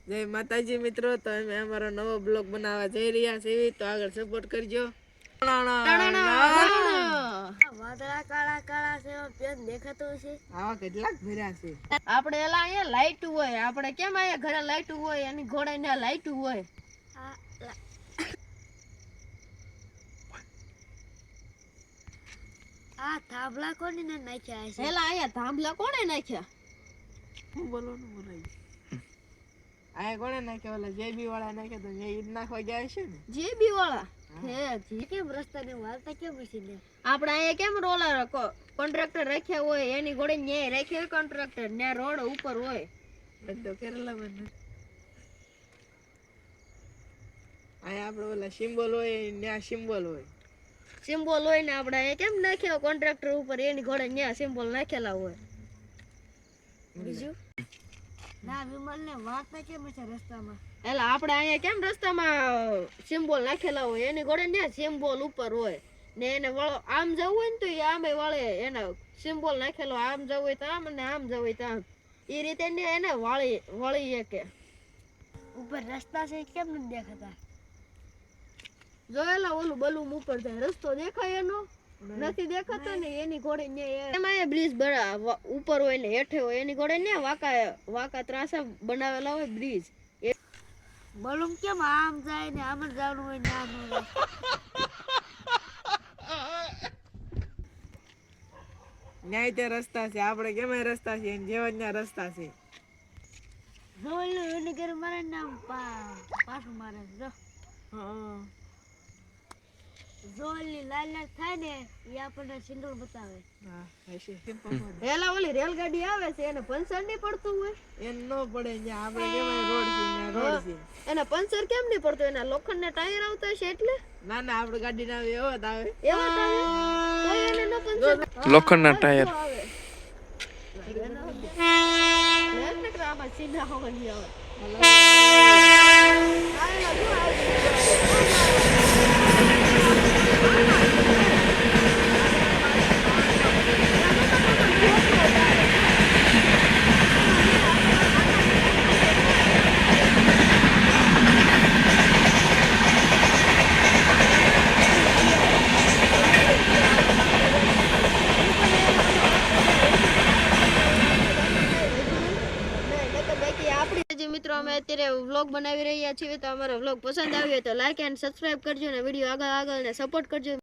જય માતાજી મિત્રો, તો અમે અમારો નવો બ્લોગ બનાવવા જઈ રહ્યા છીએ, તો આગળ સપોર્ટ કરજો. વાદળા કાળા કાળા છે, પેન દેખાતું છે. આવા કેટલાક ભર્યા છે. આપણે એલા અહીંયા લાઈટ હોય, આપણે કેમ અહીંયા ઘરે લાઈટ હોય, એની ઘોડે ને લાઈટ હોય. આ થાંભલા કોની ને નાખ્યા છે? એલા અહીંયા થાંભલા કોણે નાખ્યા? હું બોલવાનું બોલાય. આયા કોણે નાખ્યા? ઓલા જેબી વાળા નાખ્યા, તો જે ઈદ નાખવા ગયા છે ને. જેબી વાળા હે જી કેમ રસ્તાને વાળતા કેમ છે ને? આપણે અહીંયા કેમ રોલર કોન્ટ્રાક્ટર રાખ્યા હોય, એની ઘોડે ન્યાય રાખ્યા હોય કોન્ટ્રાક્ટર, ને રોડ ઉપર હોય. બધો કેરલા બંધ. આયા આપણે ઓલા સિમ્બોલ હોય ને, આ સિમ્બોલ હોય. સિમ્બોલ હોય ને આપણે અહીંયા કેમ નાખ્યા કોન્ટ્રાક્ટર ઉપર, એની ઘોડે ન્યા સિમ્બોલ નાખેલા હોય. બીજું ના વિમલ ને વાળતા કેમ છે રસ્તામાં? એટલે આપણે અહીંયા કેમ રસ્તામાં સિમ્બોલ નાખેલા હોય, એની ઘોડે ને સિમ્બોલ ઉપર હોય, ને એને આમ જવું હોય ને તો એ આમે વળે, એના સિમ્બોલ નાખેલો આમ જવું હોય તો આમ અને આમ જવું હોય તો આમ, એ રીતે એને વળી કે ઉપર રસ્તા છે કેમ નથી દેખાતા? જોયેલા ઓલું બલૂમ ઉપર જાય, રસ્તો દેખાય એનો નથી દેખાતો ને, એની ઘોડે એમાં બ્રિજ ઉપર હોય ને હેઠે હોય, એની ઘોડે ને વાંકા ત્રાસા બનાવેલા હોય બ્રિજ. બલૂમ કેમ આમ જાય ને આમ જ જવાનું હોય ને આમ હોય? ન્યાય તે રસ્તા છે, આપણે કેમ રસ્તા છે, જેવા ત્યાં રસ્તા છે. જોયેલું એને ઘરે મારે નામ પાછું મારે જો. હા, જોયેલી લાલ લાલ થાય ને એ આપણને સિંદૂર બતાવે. હા હશે. પેલા ઓલી રેલગાડી આવે છે, એને પંચર નહીં પડતું હોય? એમ ન પડે, ત્યાં આપણે કેવાય રોડ છે, ત્યાં રોડ છે. એના પંચર કેમ નહીં પડતું? એના લોખંડના ટાયર આવતા હશે એટલે. ના ના, આપણે ગાડી ના આવે એવો જ આવે. એવા ટાયર તો એને ન પંચર લોખંડના ટાયર આવે. લેને ક્રાબા સીધા હોવાની આવે. મિત્રો અમે અત્યારે વ્લોગ બનાવી રહ્યા છીએ, તો અમારો વ્લોગ પસંદ આવ્યો તો લાઈક એન્ડ સબસ્ક્રાઇબ કરજો, અને વિડીયો આગળ ને સપોર્ટ કરજો.